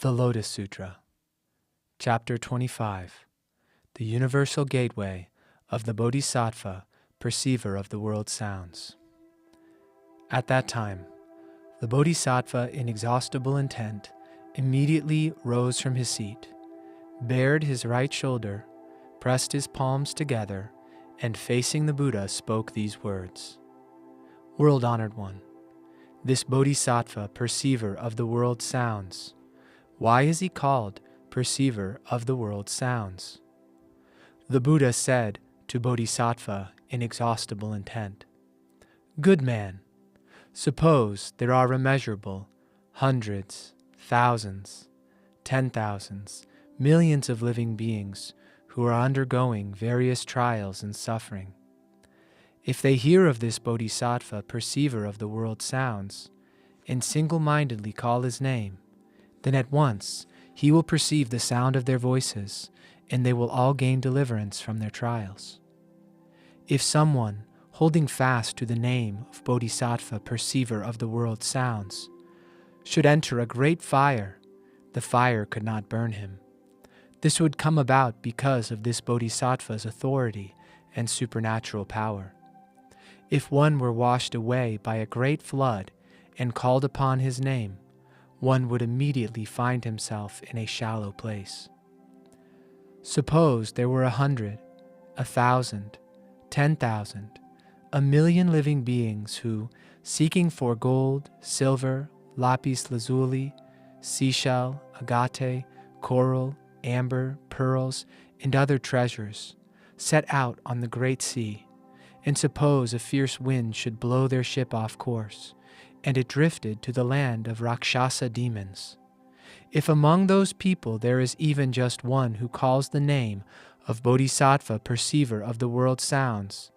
The Lotus Sutra, Chapter 25, The Universal Gateway of the Bodhisattva, Perceiver of the World Sounds. At that time, the Bodhisattva, in inexhaustible intent, immediately rose from his seat, bared his right shoulder, pressed his palms together, and facing the Buddha spoke these words: World-honored one, this Bodhisattva, Perceiver of the World Sounds, why is he called Perceiver of the World Sounds? The Buddha said to Bodhisattva in inexhaustible intent, Good man, suppose there are immeasurable, hundreds, thousands, 10,000s, millions of living beings who are undergoing various trials and suffering. If they hear of this Bodhisattva, Perceiver of the World Sounds, and single-mindedly call his name, then at once he will perceive the sound of their voices, and they will all gain deliverance from their trials. If someone, holding fast to the name of Bodhisattva, Perceiver of the World Sounds, should enter a great fire, the fire could not burn him. This would come about because of this Bodhisattva's authority and supernatural power. If one were washed away by a great flood and called upon his name, one would immediately find himself in a shallow place. Suppose there were 100, 1,000, 10,000, 1,000,000 living beings who, seeking for gold, silver, lapis lazuli, seashell, agate, coral, amber, pearls, and other treasures, set out on the great sea, and suppose a fierce wind should blow their ship off course, and it drifted to the land of Rakshasa demons. If among those people there is even just one who calls the name of Bodhisattva, Perceiver of the World Sounds,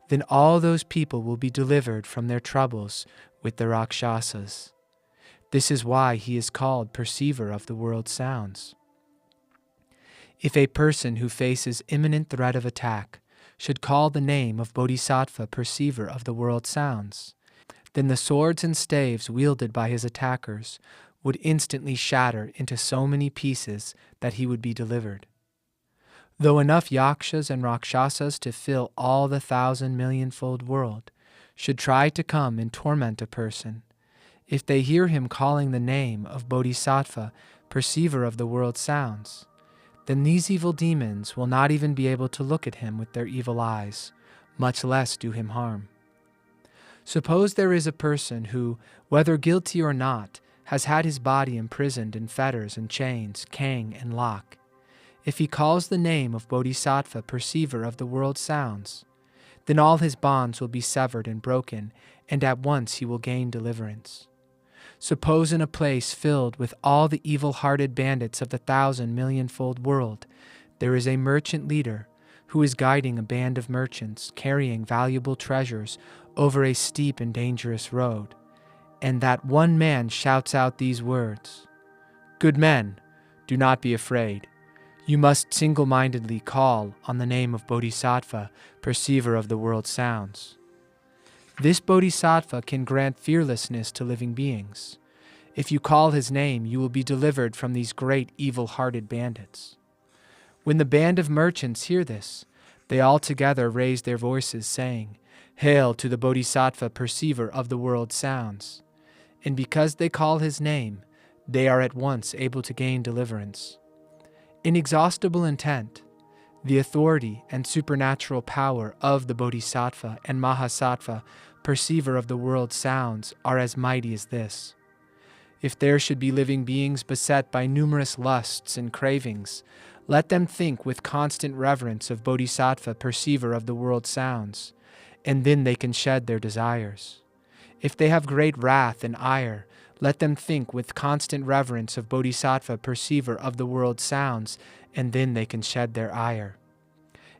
then all those people will be delivered from their troubles with the Rakshasas. This is why he is called Perceiver of the World Sounds. If a person who faces imminent threat of attack should call the name of Bodhisattva, Perceiver of the World Sounds, then the swords and staves wielded by his attackers would instantly shatter into so many pieces that he would be delivered. Though enough yakshas and rakshasas to fill all the 1,000,000,000-fold world should try to come and torment a person, if they hear him calling the name of Bodhisattva, Perceiver of the World Sounds, then these evil demons will not even be able to look at him with their evil eyes, much less do him harm. Suppose there is a person who, whether guilty or not, has had his body imprisoned in fetters and chains, kang and lock. If he calls the name of Bodhisattva, Perceiver of the World Sounds, then all his bonds will be severed and broken, and at once he will gain deliverance. Suppose in a place filled with all the evil-hearted bandits of the 1,000,000,000-fold world, there is a merchant leader who is guiding a band of merchants carrying valuable treasures over a steep and dangerous road, and that one man shouts out these words: Good men, do not be afraid. You must single-mindedly call on the name of Bodhisattva, Perceiver of the World Sounds. This Bodhisattva can grant fearlessness to living beings. If you call his name, you will be delivered from these great evil-hearted bandits. When the band of merchants hear this, they all together raise their voices, saying, Hail to the Bodhisattva, Perceiver of the World Sounds. And because they call his name, they are at once able to gain deliverance. In inexhaustible intent, the authority and supernatural power of the Bodhisattva and Mahasattva, Perceiver of the World Sounds, are as mighty as this. If there should be living beings beset by numerous lusts and cravings, let them think with constant reverence of Bodhisattva, Perceiver of the World Sounds, and then they can shed their desires. If they have great wrath and ire, let them think with constant reverence of Bodhisattva, Perceiver of the World Sounds, and then they can shed their ire.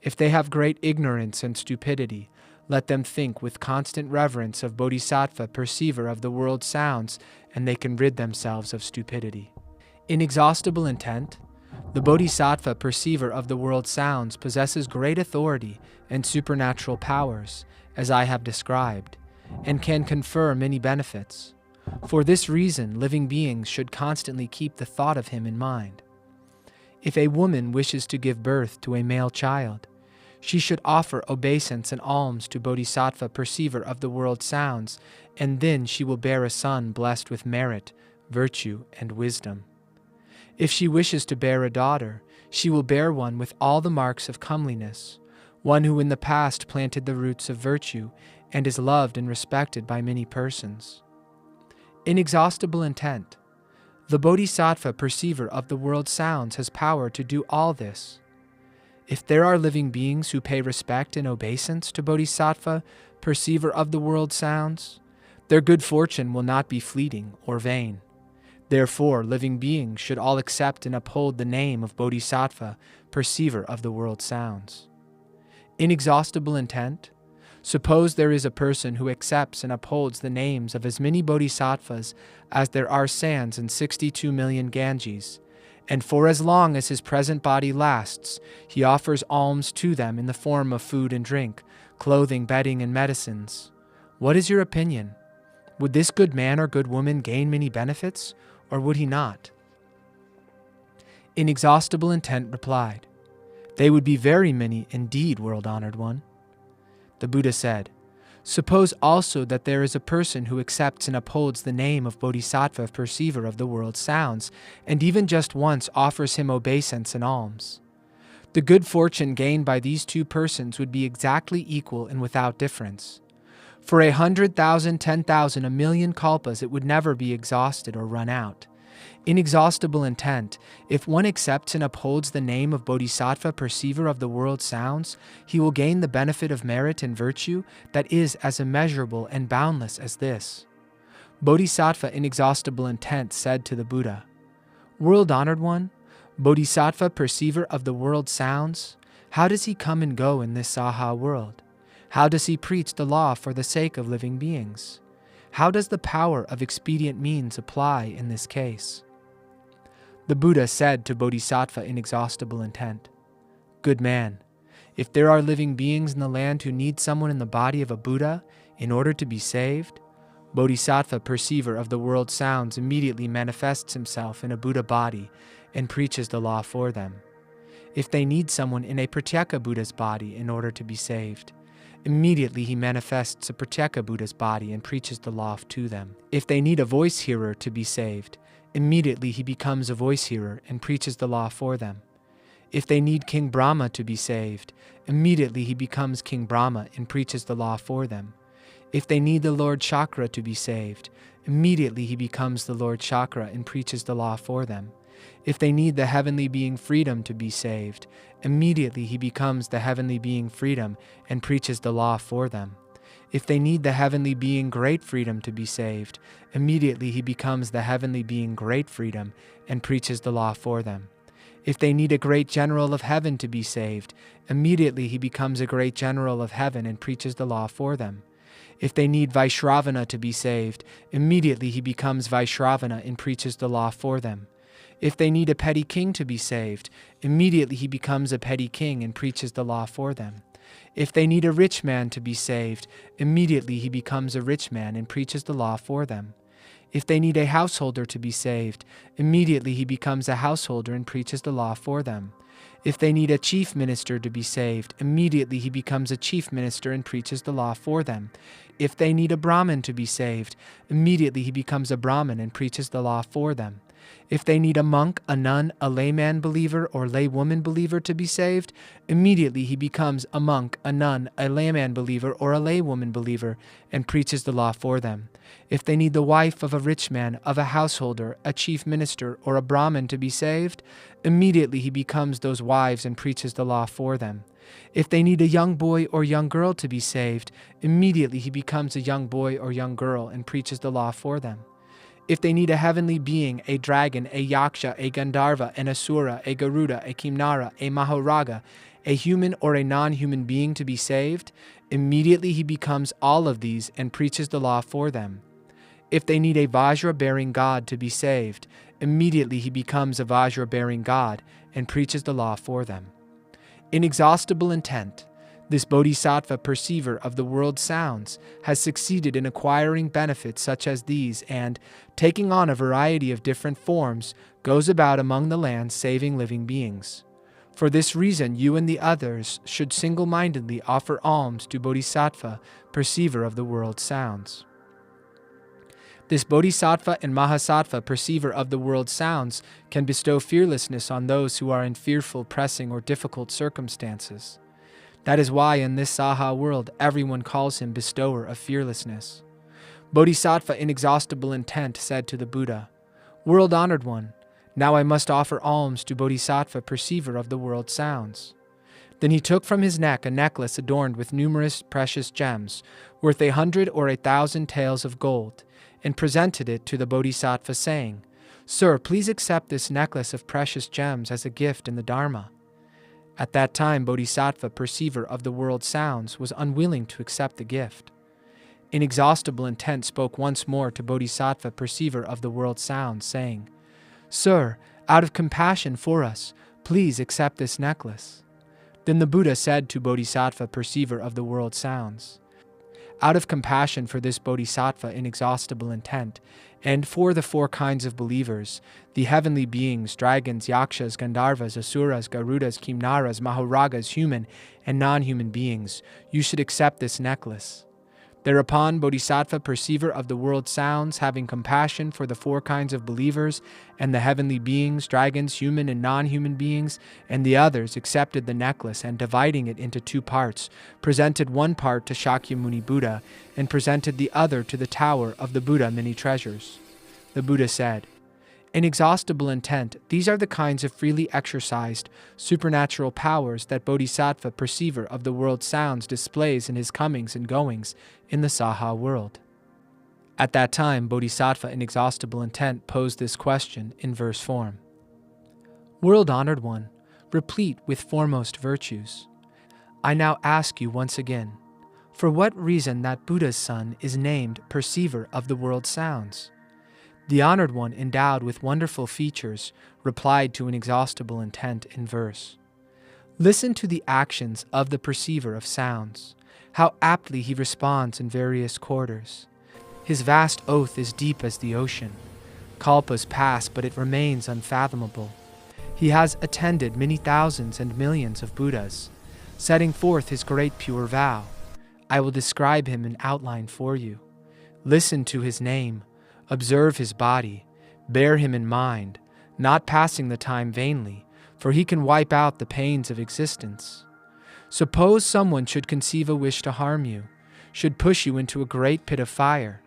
If they have great ignorance and stupidity, let them think with constant reverence of Bodhisattva, Perceiver of the World Sounds, and they can rid themselves of stupidity. In inexhaustible intent, the Bodhisattva, Perceiver of the World Sounds, possesses great authority and supernatural powers, as I have described, and can confer many benefits. For this reason, living beings should constantly keep the thought of him in mind. If a woman wishes to give birth to a male child, she should offer obeisance and alms to Bodhisattva, perceiver of the world sounds, and then she will bear a son blessed with merit, virtue, and wisdom. If she wishes to bear a daughter, she will bear one with all the marks of comeliness, one who in the past planted the roots of virtue and is loved and respected by many persons. Inexhaustible intent. The Bodhisattva, perceiver of the world sounds, has power to do all this. If there are living beings who pay respect and obeisance to Bodhisattva, perceiver of the world sounds, their good fortune will not be fleeting or vain. Therefore, living beings should all accept and uphold the name of Bodhisattva, perceiver of the world sounds. Inexhaustible intent. Suppose there is a person who accepts and upholds the names of as many bodhisattvas as there are sands in 62 million Ganges, and for as long as his present body lasts, he offers alms to them in the form of food and drink, clothing, bedding, and medicines. What is your opinion? Would this good man or good woman gain many benefits, or would he not? Inexhaustible intent replied, "They would be very many indeed, world-honored one." The Buddha said, "Suppose also that there is a person who accepts and upholds the name of Bodhisattva, perceiver of the world sounds, and even just once offers him obeisance and alms. The good fortune gained by these two persons would be exactly equal and without difference. For 100,000, 10,000, a million kalpas, it would never be exhausted or run out. Inexhaustible intent. If one accepts and upholds the name of Bodhisattva, perceiver of the world sounds, he will gain the benefit of merit and virtue that is as immeasurable and boundless as this." Bodhisattva Inexhaustible Intent said to the Buddha, "World-honored one, Bodhisattva, perceiver of the world sounds, how does he come and go in this Saha world? How does he preach the law for the sake of living beings? How does the power of expedient means apply in this case?" The Buddha said to Bodhisattva Inexhaustible Intent, "Good man, if there are living beings in the land who need someone in the body of a Buddha in order to be saved, Bodhisattva, perceiver of the world sounds, immediately manifests himself in a Buddha body and preaches the law for them. If they need someone in a Pratyeka Buddha's body in order to be saved, immediately he manifests a Pratyeka Buddha's body and preaches the law to them. If they need a voice hearer to be saved, immediately he becomes a voice hearer and preaches the law for them. If they need King Brahma to be saved, immediately he becomes King Brahma and preaches the law for them. If they need the Lord Chakra to be saved, immediately he becomes the Lord Chakra and preaches the law for them. If they need the heavenly being Freedom to be saved, immediately he becomes the heavenly being Freedom and preaches the law for them. If they need the heavenly being Great Freedom to be saved, immediately he becomes the heavenly being Great Freedom and preaches the law for them. If they need a great general of heaven to be saved, immediately he becomes a great general of heaven and preaches the law for them. If they need Vaishravana to be saved, immediately he becomes Vaishravana and preaches the law for them. If they need a petty king to be saved, immediately he becomes a petty king and preaches the law for them. If they need a rich man to be saved, immediately he becomes a rich man and preaches the law for them. If they need a householder to be saved, immediately he becomes a householder and preaches the law for them. If they need a chief minister to be saved, immediately he becomes a chief minister and preaches the law for them. If they need a Brahmin to be saved, immediately he becomes a Brahmin and preaches the law for them. If they need a monk, a nun, a layman believer, or laywoman believer to be saved, immediately he becomes a monk, a nun, a layman believer, or a laywoman believer, and preaches the law for them. If they need the wife of a rich man, of a householder, a chief minister, or a Brahmin to be saved, immediately he becomes those wives and preaches the law for them. If they need a young boy or young girl to be saved, immediately he becomes a young boy or young girl and preaches the law for them. If they need a heavenly being, a dragon, a yaksha, a gandharva, an asura, a garuda, a kimnara, a mahoraga, a human or a non-human being to be saved, immediately he becomes all of these and preaches the law for them. If they need a Vajra-bearing god to be saved, immediately he becomes a Vajra-bearing god and preaches the law for them. Inexhaustible intent. This Bodhisattva perceiver of the world sounds has succeeded in acquiring benefits such as these and, taking on a variety of different forms, goes about among the lands saving living beings. For this reason, you and the others should single-mindedly offer alms to Bodhisattva, perceiver of the world sounds. This Bodhisattva and Mahasattva, perceiver of the world sounds, can bestow fearlessness on those who are in fearful, pressing, or difficult circumstances. That is why in this Saha world everyone calls him bestower of fearlessness. Bodhisattva inexhaustible intent said to the Buddha, "World-honored one, now I must offer alms to Bodhisattva, perceiver of the world sounds." Then he took from his neck a necklace adorned with numerous precious gems, worth 100 or 1,000 taels of gold, and presented it to the Bodhisattva, saying, "Sir, please accept this necklace of precious gems as a gift in the Dharma." At that time, Bodhisattva, perceiver of the world sounds, was unwilling to accept the gift. Inexhaustible intent spoke once more to Bodhisattva, perceiver of the world sounds, saying, "Sir, out of compassion for us, please accept this necklace." Then the Buddha said to Bodhisattva, perceiver of the world sounds, "Out of compassion for this Bodhisattva inexhaustible intent, and for the 4 kinds of believers, the heavenly beings, dragons, yakshas, gandharvas, asuras, garudas, kimnaras, mahoragas, human and non-human beings, you should accept this necklace." Thereupon, Bodhisattva, perceiver of the world sounds, having compassion for the 4 kinds of believers and the heavenly beings, dragons, human and non-human beings, and the others, accepted the necklace and, dividing it into 2 parts, presented one part to Shakyamuni Buddha and presented the other to the tower of the Buddha many treasures. The Buddha said, "Inexhaustible intent, these are the kinds of freely exercised supernatural powers that Bodhisattva, perceiver of the world sounds, displays in his comings and goings in the Saha world." At that time, Bodhisattva inexhaustible intent posed this question in verse form. "World-honored one, replete with foremost virtues, I now ask you once again, for what reason that Buddha's son is named perceiver of the world sounds?" The honored one, endowed with wonderful features, replied to inexhaustible intent in verse. "Listen to the actions of the perceiver of sounds, how aptly he responds in various quarters. His vast oath is deep as the ocean. Kalpas pass, but it remains unfathomable. He has attended many thousands and millions of Buddhas, setting forth his great pure vow. I will describe him in outline for you. Listen to his name. Observe his body, bear him in mind, not passing the time vainly, for he can wipe out the pains of existence. Suppose someone should conceive a wish to harm you, should push you into a great pit of fire.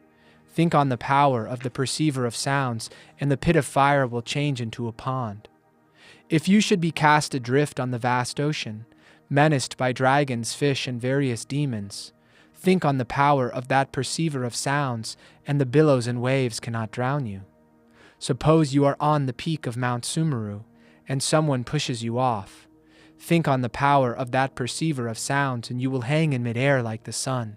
Think on the power of the perceiver of sounds, and the pit of fire will change into a pond. If you should be cast adrift on the vast ocean, menaced by dragons, fish, and various demons, think on the power of that perceiver of sounds, and the billows and waves cannot drown you. Suppose you are on the peak of Mount Sumeru, and someone pushes you off. Think on the power of that perceiver of sounds, and you will hang in midair like the sun.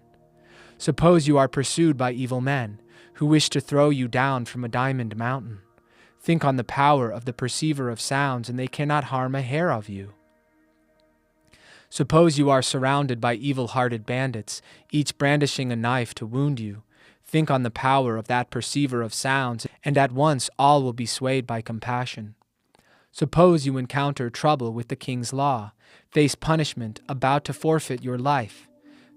Suppose you are pursued by evil men, who wish to throw you down from a diamond mountain. Think on the power of the perceiver of sounds, and they cannot harm a hair of you. Suppose you are surrounded by evil-hearted bandits, each brandishing a knife to wound you. Think on the power of that perceiver of sounds, and at once all will be swayed by compassion. Suppose you encounter trouble with the king's law, face punishment, about to forfeit your life.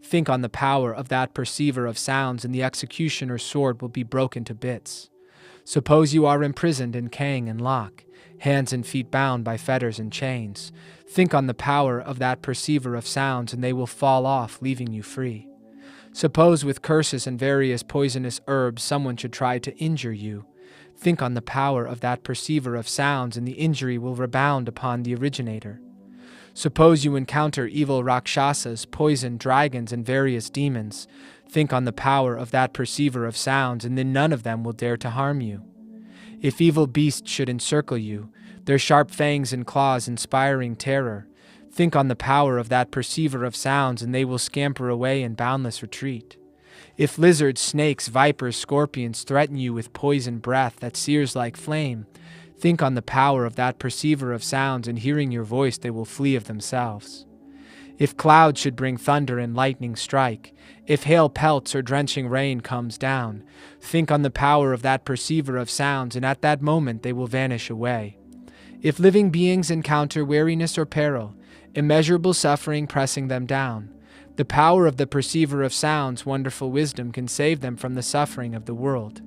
Think on the power of that perceiver of sounds, and the executioner's sword will be broken to bits. Suppose you are imprisoned in Kang and lock, hands and feet bound by fetters and chains. Think on the power of that perceiver of sounds, and they will fall off, leaving you free. Suppose with curses and various poisonous herbs someone should try to injure you. Think on the power of that perceiver of sounds, and the injury will rebound upon the originator. Suppose you encounter evil rakshasas, poison, dragons, and various demons. Think on the power of that perceiver of sounds, and then none of them will dare to harm you. If evil beasts should encircle you, their sharp fangs and claws inspiring terror, think on the power of that perceiver of sounds, and they will scamper away in boundless retreat. If lizards, snakes, vipers, scorpions threaten you with poison breath that sears like flame, think on the power of that perceiver of sounds, and hearing your voice they will flee of themselves. If clouds should bring thunder and lightning strike, if hail pelts or drenching rain comes down, think on the power of that perceiver of sounds, and at that moment they will vanish away. If living beings encounter weariness or peril, immeasurable suffering pressing them down, the power of the perceiver of sounds, wonderful wisdom, can save them from the suffering of the world.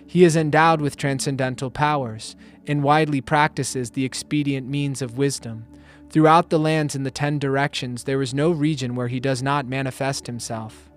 He is endowed with transcendental powers, and widely practices the expedient means of wisdom. Throughout the lands in the 10 directions, there is no region where he does not manifest himself.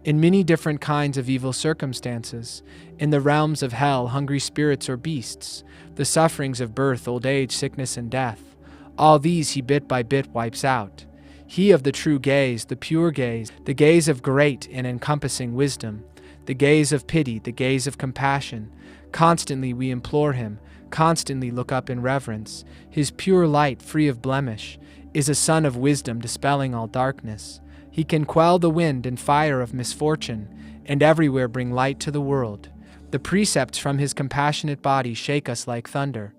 In many different kinds of evil circumstances, in the realms of hell, hungry spirits or beasts, the sufferings of birth, old age, sickness, and death, all these he bit by bit wipes out. He of the true gaze, the pure gaze, the gaze of great and encompassing wisdom, the gaze of pity, the gaze of compassion, constantly we implore him, constantly look up in reverence. His pure light, free of blemish, is a sun of wisdom dispelling all darkness. He can quell the wind and fire of misfortune, and everywhere bring light to the world. The precepts from his compassionate body shake us like thunder.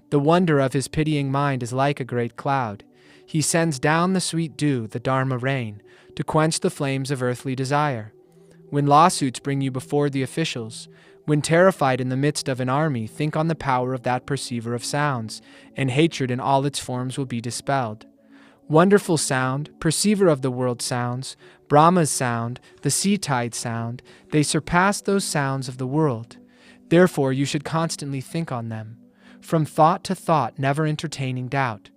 The wonder of his pitying mind is like a great cloud. He sends down the sweet dew, the Dharma rain, to quench the flames of earthly desire. When lawsuits bring you before the officials, when terrified in the midst of an army, think on the power of that perceiver of sounds, and hatred in all its forms will be dispelled. Wonderful sound, perceiver of the world sounds, Brahma's sound, the sea tide sound, they surpass those sounds of the world. Therefore you should constantly think on them. From thought to thought, never entertaining doubt.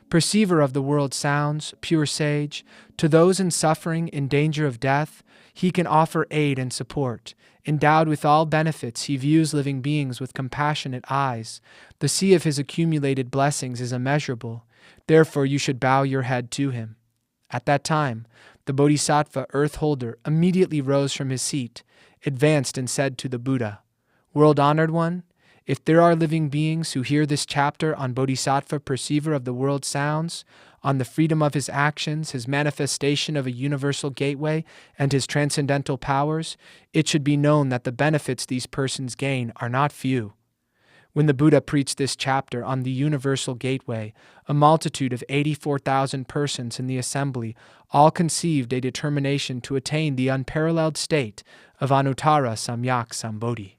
Perceiver of the world sounds, pure sage, to those in suffering, in danger of death, he can offer aid and support. Endowed with all benefits, he views living beings with compassionate eyes. The sea of his accumulated blessings is immeasurable. Therefore you should bow your head to him. At that time, the Bodhisattva earth holder immediately rose from his seat, advanced and said to the Buddha, "World-honored one, if there are living beings who hear this chapter on Bodhisattva, perceiver of the world sounds, on the freedom of his actions, his manifestation of a universal gateway, and his transcendental powers, it should be known that the benefits these persons gain are not few." When the Buddha preached this chapter on the universal gateway, a multitude of 84,000 persons in the assembly all conceived a determination to attain the unparalleled state of Anuttara Samyak Sambodhi.